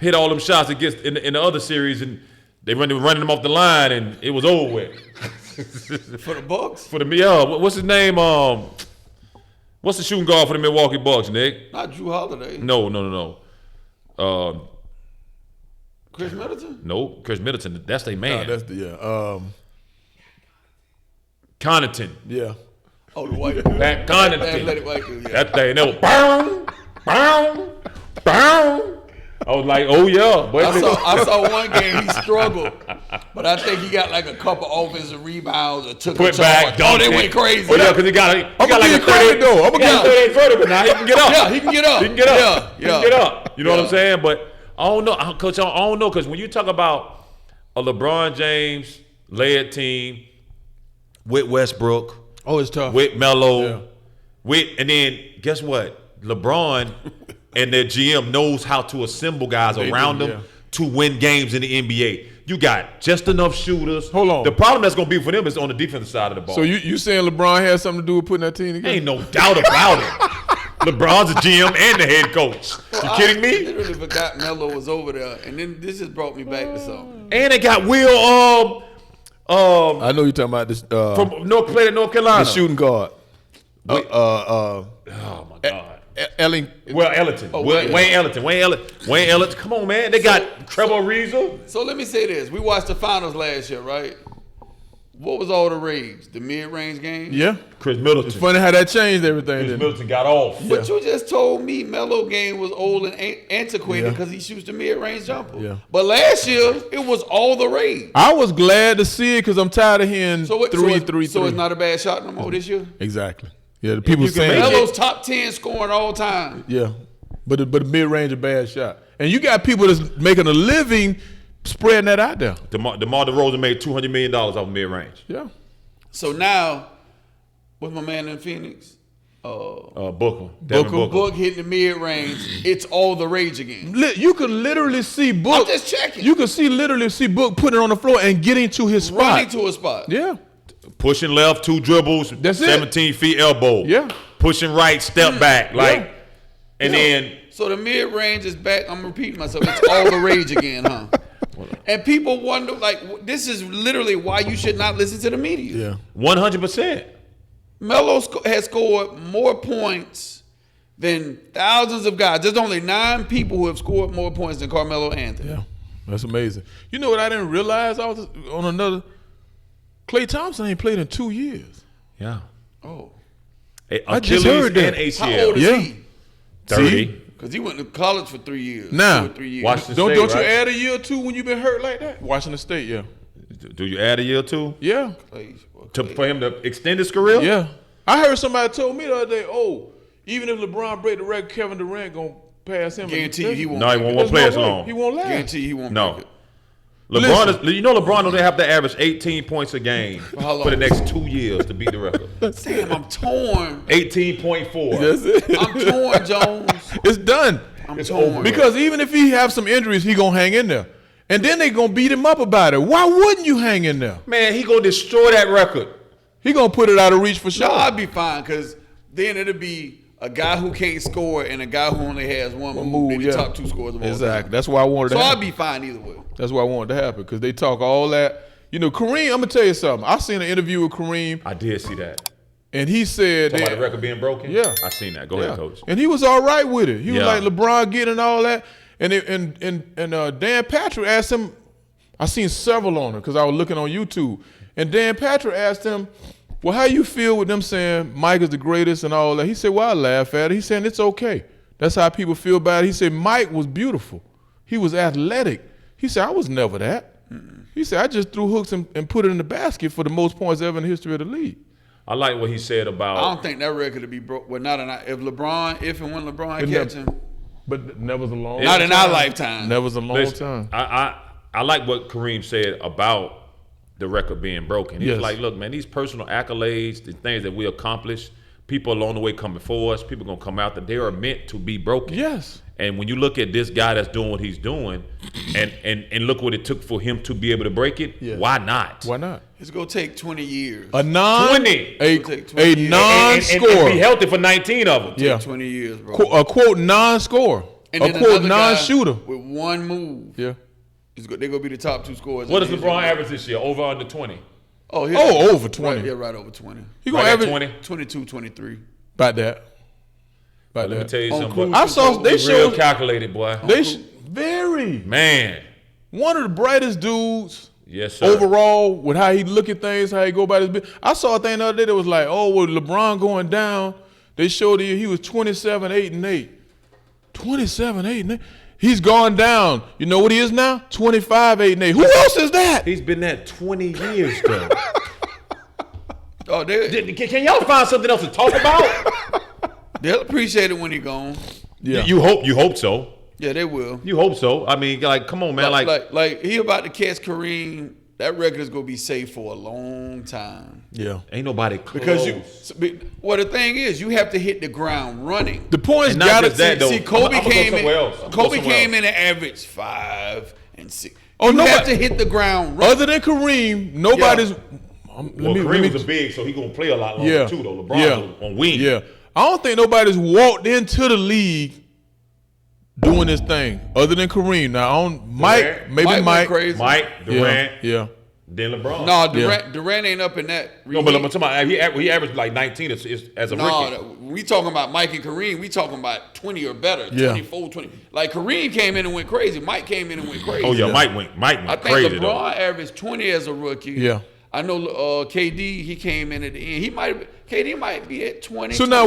Hit all them shots against in the other series, and they running them off the line, and it was over with. For the Bucks? For the what's his name? What's the shooting guard for the Milwaukee Bucks, Nick? Not Drew Holiday. No. Chris Middleton? No, Chris Middleton. That's their man. That's the Connaughton. yeah. Oh, the white dude. Pat The Connaughton. athletic white dude, yeah. That thing, that was boom. I was like, oh yeah. Boy, I saw one game he struggled, but I think he got like a couple offensive rebounds or took put a back. charge. Oh, they dunked went it. crazy. Oh yeah, because he got like give you a credit, though. I'ma give you 38 vertical now. He can get up. Yeah, he can get up. He can get up. Yeah, He can get up. You know what I'm Yeah. saying? But I don't know, Coach. I don't know, because when you talk about a LeBron James led team with Westbrook, Oh, it's tough. with Melo, Yeah. and then guess what? LeBron and their GM knows how to assemble guys They around do, them yeah. to win games in the NBA. You got just enough shooters. Hold on. The problem that's going to be for them is on the defensive side of the ball. So you saying LeBron had something to do with putting that team together? Ain't no doubt about it. LeBron's the GM and the head coach. You kidding I me? literally forgot Melo was over there, and then this just brought me back to something. And they got Will I know you're talking about this from played at North Carolina. the shooting guard. Oh my God. Ellen. Well, Ellington. Wayne. Wayne Ellington. Wayne Ellington. Come on, man. They got Trevor Ariza. So let me say this: we watched the finals last year, right? What was all the rage? The mid-range game? Yeah. Chris Middleton. It's funny how that changed everything. Chris didn't it? Middleton got off. But you just told me Melo game was old and antiquated Yeah. because he shoots the mid-range jumper. Yeah. But last year, it was all the rage. I was glad to see it because I'm tired of hearing So three. So it's not a bad shot no more this year? Exactly. Yeah, the people you can saying make Melo's top 10 scoring all time. yeah, but the mid-range a bad shot, and you got people that's making a living spreading that out there. DeMar DeRozan made $200 million off mid-range. Yeah. So now, what's my man in Phoenix? Booker. Devin Booker. Book hitting the mid-range. It's all the rage again. You could literally see Book. I'm just checking. You could literally see Book putting it on the floor and getting to his spot. Running to a spot. Yeah. Pushing left, 2 dribbles, That's it. 17 feet elbow. Yeah. Pushing right, step back. Like, and then So the mid-range is back. I'm repeating myself. It's all the rage again, huh? And people wonder, like, this is literally why you should not listen to the media. Yeah. 100%. Melo has scored more points than thousands of guys. There's only 9 people who have scored more points than Carmelo Anthony. Yeah. That's amazing. You know what I didn't realize? I was on another. Klay Thompson ain't played in 2 years. Yeah. Oh. I just heard Achilles and that. How old ACL. is Yeah. he? 30. Because he went to college for 3 years. Nah. 2 or 3 years. Washington Don't State, you right? add a year or two when you've been hurt like that? Washington State, yeah. Do you add a year or two Yeah. for him to extend his career? Yeah. I heard somebody told me the other day, even if LeBron break the record, Kevin Durant gonna pass him. Guarantee you he won't. No, he make it. won't play There's as no way. long. He won't last. Guarantee he won't. No. Make it. LeBron is, you know LeBron know they have to average 18 points a game how long? for the next 2 years to beat the record. Damn, I'm torn. 18.4. That's it. I'm torn, Jones. It's done. I'm It's torn. over. Because even if he have some injuries, he gonna hang in there. And then they gonna beat him up about it. Why wouldn't you hang in there? Man, he gonna destroy that record. He gonna put it out of reach for sure. No, I'd be fine because then it'll be a guy who can't score and a guy who only has one move. They're the top 2 scores of all Exactly. time. That's why I wanted So to I'd happen. be fine either way. That's why I wanted to happen because they talk all that. You know, Kareem. I'm gonna tell you something. I seen an interview with Kareem, I did see that. and he said Talking that, about the record being broken? Yeah. I seen that. Go yeah. ahead, coach. And he was all right with it. He was Yeah. like LeBron getting all that. And Dan Patrick asked him. I seen several on him because I was looking on YouTube. And Dan Patrick asked him, "Well, how you feel with them saying Mike is the greatest and all that?" He said, "Well, I laugh at it." He said, "It's okay. That's how people feel about it." He said, "Mike was beautiful. He was athletic." He said, "I was never that." He said, "I just threw hooks and put it in the basket for the most points ever in the history of the league." I like what he said I about. don't think that record would be broke. Well, not in our, if and when LeBron It catch never- him, But never was a long not in our time. lifetime. Never was a long Listen, time. I like what Kareem said about the record being broken. He's Yes. like, look, man, these personal accolades, the things that we accomplished, people along the way come before us, people gonna come out that they are meant to be broken. Yes. And when you look at this guy that's doing what he's doing, and look what it took for him to be able to break it, Yeah. why not? Why not? It's gonna take 20 years. A non 20. a, It'll take 20 a years. non-score. And be healthy for 19 of them. Yeah. 20 years, bro. A quote non-score. And A then quote another guy non-shooter. with one move. Yeah. They're gonna be the top 2 scorers. What in does the LeBron history. average this year? Over under 20. Oh, Over 20. Right, yeah, right over 20. He gonna Right at average 20. 22, 23. about that. About Let me that. tell you On something. cruise boy. I saw control. they Real showed calculated, boy. very Man. one of the brightest dudes Yes, sir. overall with how he look at things, how he go about his business. I saw a thing the other day that was like, with LeBron going down, they showed he was 27, 8 and 8. 27, 8 and 8. He's gone down. You know what he is now? 25, 8 and 8. Who else is that? He's been there 20 years, though. Oh, Can y'all find something else to talk about? they'll appreciate it when he gone. Yeah. You hope so. Yeah, they will. You hope so. I mean, like, come on, man. Like he about to catch Kareem. That record is gonna be safe for a long time. Yeah. ain't nobody close. Because the thing is, you have to hit the ground running. The points And not got just that, though. See, Kobe I'ma go came in. somewhere else. I'ma go Kobe somewhere came else. in and averaged 5 and 6. Oh, you nobody- have to hit the ground running. Other than Kareem, nobody's. Well, Kareem was a big, so he gonna play a lot longer Yeah. too, though. LeBron Yeah. on wing. Yeah. I don't think nobody's walked into the league doing this thing other than Kareem. Now, Mike, maybe Mike went Mike. crazy. Mike, Durant, Yeah. then LeBron. No, Durant ain't up in that. No, but I'm talking about he averaged like 19 as a rookie. No, we talking about Mike and Kareem. We talking about 20 or better, Yeah. 24, 20. Like Kareem came in and went crazy. Mike came in and went crazy. Oh yeah, Mike went I think crazy LeBron though. averaged 20 as a rookie. Yeah. I know KD, he came in at the end. KD might be at 20. So now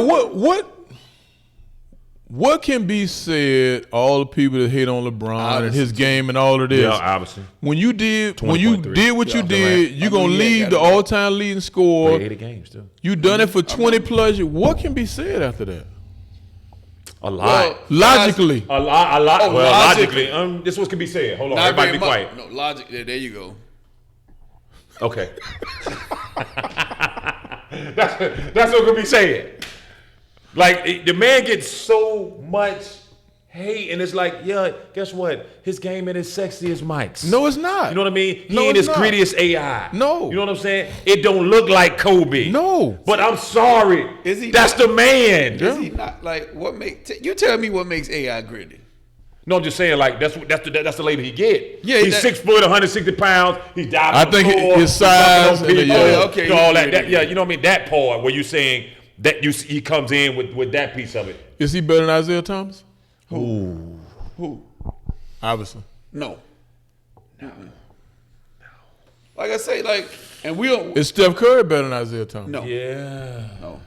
what can be said, all the people that hate on LeBron and his game and all of this? Yeah, obviously. When you did what you 20.3. did, you gonna lead the all-time leading scorer. 80 games too. You done it for 20 plus years. What can be said after that? A lot. Logically. A lot. Oh, Well, logically. this what can be said. Hold on, Not everybody very be quiet. much. No, logic. There you go. Okay. that's what can be said. Like the man gets so much hate, and it's like, yeah, guess what? His game ain't as sexy as Mike's. No, it's not. You know what I mean? He No, ain't it's as not. gritty as AI. No. You know what I'm saying? It don't look like Kobe. No. But I'm sorry. Is he That's not- the man. Is he not like what make? You tell me what makes AI gritty? No, I'm just saying, like that's the label he get. Yeah, he's that- 6 foot, 160 pounds. He died. I think his size and the- yeah. Okay, all he's that, gritty. yeah, you know what I mean. That part where you saying that he comes in with that piece of it. Is he better than Isaiah Thomas? Who? Obviously. No. Like I say, like, and we don't. Is Steph Curry better than Isaiah Thomas? No. Yeah, No.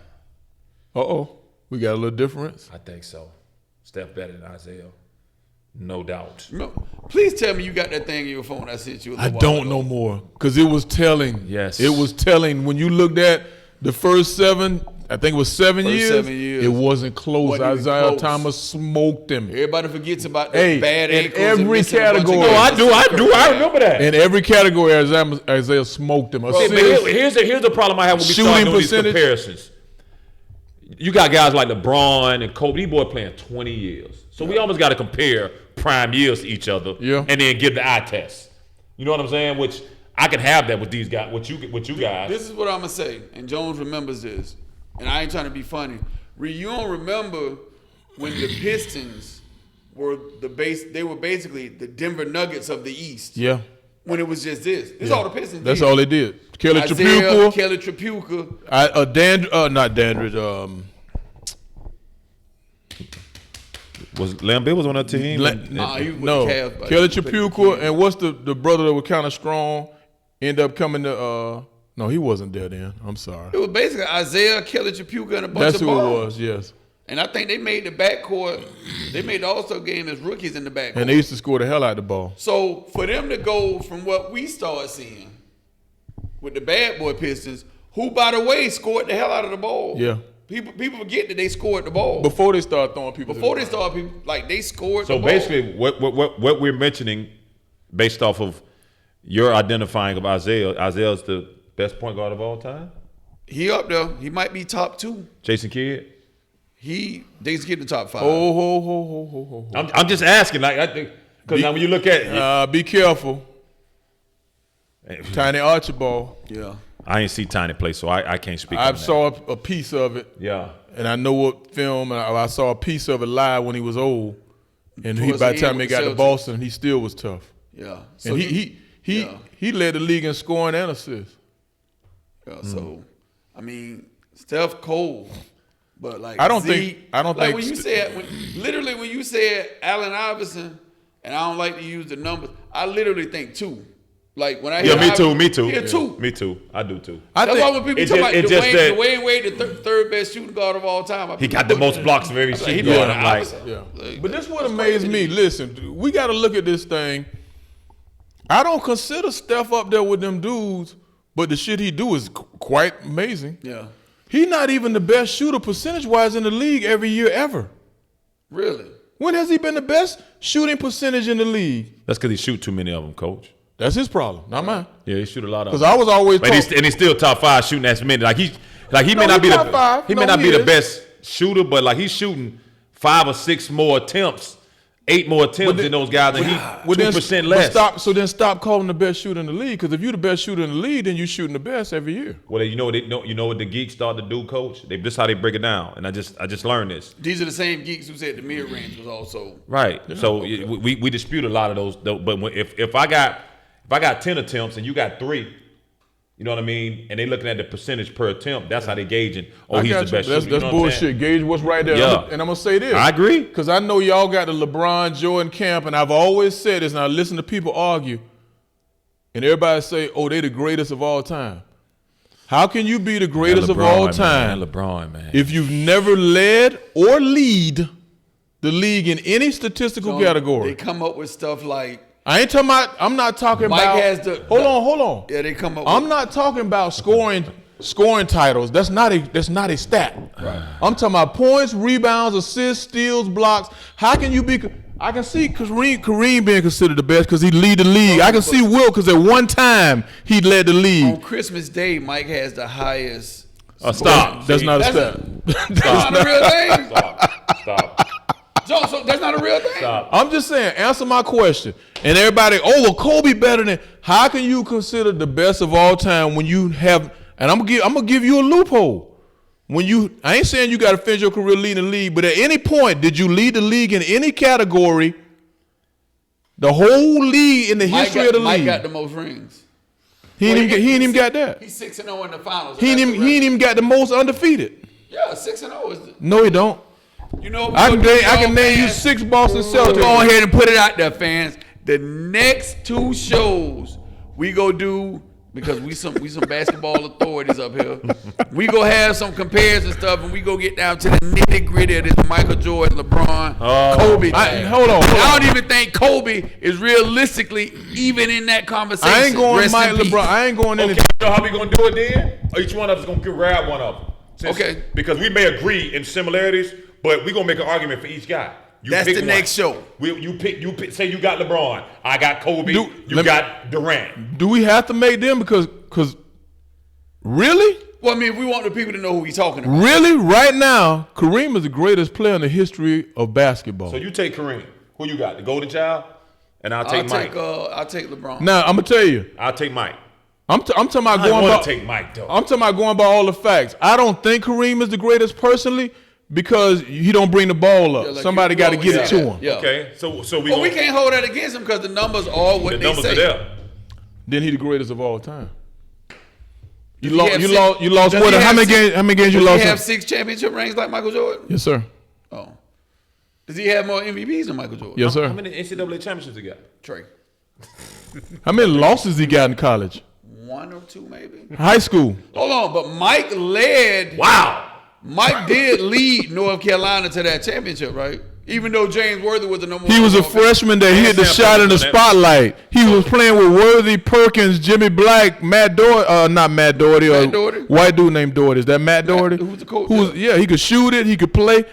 Uh-oh. We got a little difference. I think so. Steph better than Isaiah, no doubt. No. Please tell me you got that thing in your phone I sent you. I don't know more because it was telling. Yes. It was telling. When you looked at the first 7, I think it was 7 First years, 7 years. it wasn't close. Wasn't even Isaiah close. Thomas smoked him. Everybody forgets about that Hey, bad in ankles. and every missing a bunch of category. games. No, I do. I remember that. In every category, Isaiah smoked him. But Assists, here's the problem I have when we Shooting start doing percentage. these comparisons. You got guys like LeBron and Kobe. These boys playing 20 years, so we almost got to compare prime years to each other, Yeah. and then give the eye test. You know what I'm saying? Which I can have that with these guys. With you guys. This is what I'm gonna say, and Jones remembers this, and I ain't trying to be funny. You don't remember when the Pistons were they were basically the Denver Nuggets of the East. yeah. When it was just this. This is all the Pistons That's did. all they did. Kelly Isaiah, Tripucka, Kelly Tripucka. not Dandridge. Was Lambert was on that team? he was with No, the Cavs, but Kelly he played with Tripucka, Cavs. and what's the brother that was kind of strong? End up coming to. No, he wasn't there then. I'm sorry. It was basically Isaiah, Kelly Tripucka, and a bunch That's of who balls. it was. Yes, And I think they made the backcourt. They made the All-Star game as rookies in the backcourt. and they used to score the hell out of the ball. So for them to go from what we started seeing with the bad boy Pistons, who by the way scored the hell out of the ball. Yeah. People forget that they scored the ball Before they start throwing people. to before the they ground. started. People like they scored. So the ball. basically, what we're mentioning, based off of your identifying of Isaiah's the best point guard of all time. he up there. He might be top 2. Jason Kidd. They just get the top 5. Oh, ho. I'm just asking, like, I think because now when you look at, Be careful, Tiny Archibald. Yeah. I ain't see Tiny play, so I can't speak. I on that. saw a piece of it, Yeah. and I know what film. And I saw a piece of it live when he was old, and Towards by the the end time he with got the to Celtics. Boston, he still was tough. Yeah. So And he led the league in scoring and assists. Yeah, so I mean, Steph Cole, but like I don't Zeke, think like when you said when you said Allen Iverson, and I don't like to use the numbers. I literally think 2. Like when I hear Yeah, me too. Yeah, 2. Me too. I do too. I That's think why when people It's talk just- about it's just that- Dwayne Wade, the third best shooting guard of all time, He got the most blocks of every He shooting better guard. than I'm like, Iverson. Yeah. Like, But this what that's amazed crazy. me. Listen, we got to look at this thing. I don't consider Steph up there with them dudes, but the shit he do is quite amazing. Yeah, He's not even the best shooter percentage-wise in the league every year ever. really. When has he been the best shooting percentage in the league? that's because he shoot too many of them, coach. That's his problem, not mine. Yeah, he shoot a lot of Because them. I was always And he's still top 5 shooting as many. Like he may No, not be he the top 5. he No, may not he be the is. best shooter, but like he's shooting 5 or 6 more attempts 8 more attempts than those guys, and he 2% less. Stop calling the best shooter in the league, because if you're the best shooter in the league, then you're shooting the best every year. Well, you know what the geeks start to do, Coach? This is how they break it down, and I just learned this. These are the same geeks who said the mid range was also right. Yeah, so we dispute a lot of those, but if I got 10 attempts and you got 3. You know what I mean? And they looking at the percentage per attempt. That's how they gauging. Oh, he's the best shooter. That's bullshit. Gauge what's right there. Yeah. And I'm going to say this. I agree. Because I know y'all got the LeBron, Jordan camp, and I've always said this, and I listen to people argue, and everybody say, oh, they the greatest of all time. How can you be the greatest of all time LeBron, man. if you've never led or lead the league in any statistical category? They come up with stuff like, I'm not talking Mike about. has the. Hold on. Yeah, they come up. I'm not talking about scoring titles. That's not a stat. Right. I'm talking about points, rebounds, assists, steals, blocks. How can you be? I can see Kareem being considered the best because he lead the league. I can see Will because at one time he led the league. On Christmas Day, Mike has the highest. Stop. That's not a stat. That's not a real thing. Stop. So that's not a real thing. Stop. I'm just saying, answer my question. And everybody, Kobe better than. How can you consider the best of all time when you have? And I'm gonna give you a loophole. I ain't saying you got to finish your career leading the league, but at any point did you lead the league in any category? The whole league in the history of the league. Mike got the most rings. He ain't even got that. He's 6-0 in the finals. He ain't even got the most undefeated. Yeah, 6-0 is. No, he don't. You know, I can name you 6 Boston Celtics. Go ahead and put it out there, fans. The next 2 shows we go do, because we some basketball authorities up here. We go have some comparison stuff, and we go get down to the nitty gritty of this Michael Jordan, LeBron, Kobe. Hold on. I don't even think Kobe is realistically even in that conversation. I ain't going Mike LeBron. I ain't going in. Okay, you know how we gonna do it then? Each one of us gonna grab one of them. Okay. Because we may agree in similarities, but we gonna make an argument for each guy. That's the next show. You pick. Say you got LeBron. I got Kobe. You got Durant. Do we have to make them because really? Well, I mean, if we want the people to know who we're talking about. Really? Right now, Kareem is the greatest player in the history of basketball. So you take Kareem. Who you got? The Golden Child? And I'll take Mike. I'll take LeBron. Now, I'm going to tell you. I'll take Mike. I'm talking about I want to take Mike, though. I'm talking about going by all the facts. I don't think Kareem is the greatest personally, because he don't bring the ball up. Somebody got to get it to him. Yeah. Okay, so we can't hold that against him because the numbers are what they say. The numbers are there. Then he the greatest of all time. You lost more than how many games you lost? Does he have 6 championship rings like Michael Jordan? Yes, sir. Oh. Does he have more MVPs than Michael Jordan? Yes, sir. How many NCAA championships he got? Trey. How many losses he got in college? 1 or 2 maybe. High school. Hold on, but Mike led. Wow. Mike did lead North Carolina to that championship, right? Even though James Worthy was the number 1. He was a freshman that hit the shot in the spotlight. He was playing with Worthy, Perkins, Jimmy Black, Matt Doherty, not Matt Doherty, Matt Doherty? White dude named Doherty. Is that Matt Doherty? Who's the coach? He could shoot it, he could play.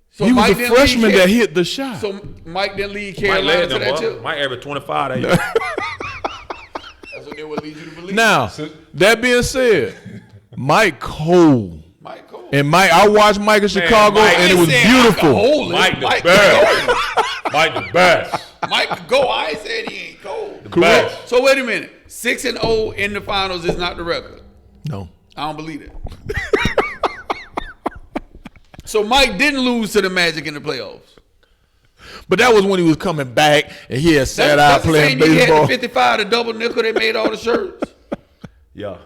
So he was Mike a freshman that hit the shot. So Mike didn't lead Mike Carolina led to them, that chip. Mike averaged 25 that year. That's what they would lead you to believe. Now, that being said, Mike Cole. Mike Cole. And I watched Mike in Chicago, and it was beautiful. Mike the best. Mike the best. Mike could go. I ain't said he ain't cold. The best. So wait a minute. 6-0 in the finals is not the record. No. I don't believe it. So Mike didn't lose to the Magic in the playoffs. But that was when he was coming back, and he had sat out playing baseball. He had the 55, the double nickel. They made all the shirts. Yeah.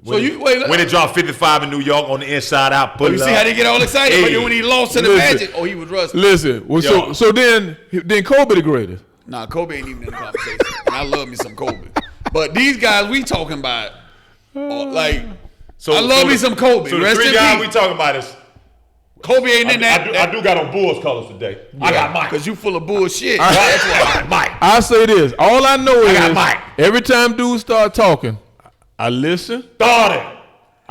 When it dropped 55 in New York on the inside out, you see how they get all excited? But then when he lost to the Magic, he was rusty. Listen, so then Kobe the greatest. Nah, Kobe ain't even in the conversation. And I love me some Kobe. But these guys we talking about, I love me some Kobe. So the Rest 3 in guys peace. we talking about is Kobe ain't in that. I do got on Bulls colors today. I got Mike. Because you full of bullshit. That's why I got Mike. I say this. All I know got is Mike. every time dudes start talking, I listen. Started.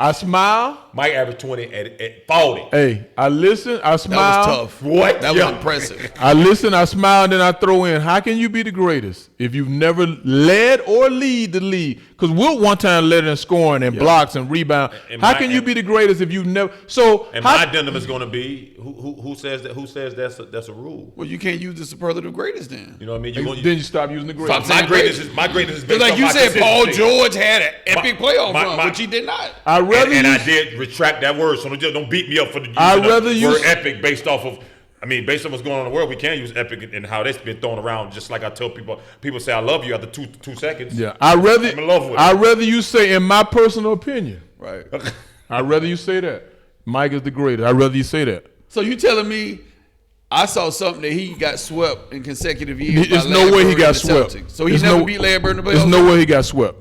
I smile. Mike averaged 20 at 40. Hey, I listen. I smile. That was tough. What? That Yeah. was impressive. I listen. I smile, and then I throw in. How can you be the greatest if you've never led or lead the league? Because Wilt one time led in scoring and blocks and rebound. And How my- can you be the greatest if you've never? So And how, my addendum is going to be who says that? Who says that's a rule? Well, you can't use the superlative greatest then. You know what I mean? then you stop using the greatest. Stop My greatness is Just based like on you my said, Paul consistency. George had an epic playoff run, my- which he did not. I rather and you, I did retract that word, so don't beat me up for the using I'd the rather you word s- epic based off of. I mean, based on what's going on in the world, we can't use epic and how that's been thrown around. Just like I tell people, people say I love you after two seconds. Yeah, I rather. I'm in love with it. I rather you say, in my personal opinion, Right. I'd rather you say that Mike is the greatest. I'd rather you say that. So you telling me I saw something that he got swept in consecutive years? There's by no Larry way he Bird got and the swept. Celtics. So he There's never no- beat Larry Bird in the playoffs? There's no way he got swept.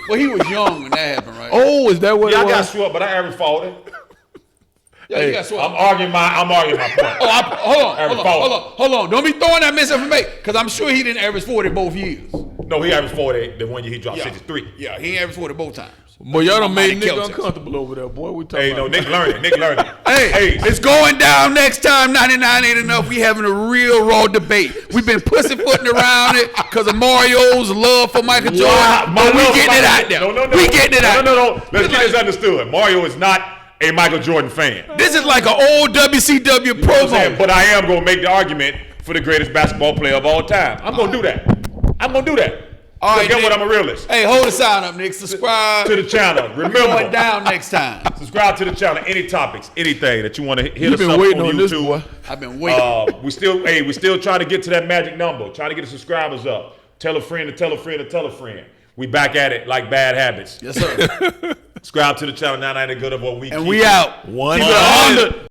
Well, he was young when that happened, right? Oh, is that what Yeah, it I got was? swept, but I averaged 40. yeah, he got swept. I'm arguing my point. Hold on. Don't be throwing that misinformation, because I'm sure he didn't average 40 both years. No, he averaged 40 the one year he dropped 63. Yeah, he averaged 40 both times. Boy, y'all done made Mighty Nick Celtics. uncomfortable over there, boy. We talking Hey, no, about Nick learning. Hey, it's going down next time. 99 ain't enough. We having a real raw debate. We've been pussyfooting around it because of Mario's love for Michael Jordan. Wow, But we love getting for it Michael- out there. No. We getting it out there. No. Let's get this understood. Mario is not a Michael Jordan fan. This is like an old WCW You know what I'm saying? promo. But I am going to make the argument for the greatest basketball player of all time. I'm going to do that. All right, Guess what? Nick. I'm a realist. Hey, hold the sign up, Nick. Subscribe. To the channel. Going Remember, down next time. subscribe to the channel. Any topics, anything that you want to hit You've us been up waiting on on YouTube. this, boy. I've been waiting. We still trying to get to that magic number. Trying to get the subscribers up. Tell a friend to tell a friend to tell a friend. We back at it like bad habits. Yes, sir. Subscribe to the channel. 99 Good of what we And keep we it out. 100. Keep it 100.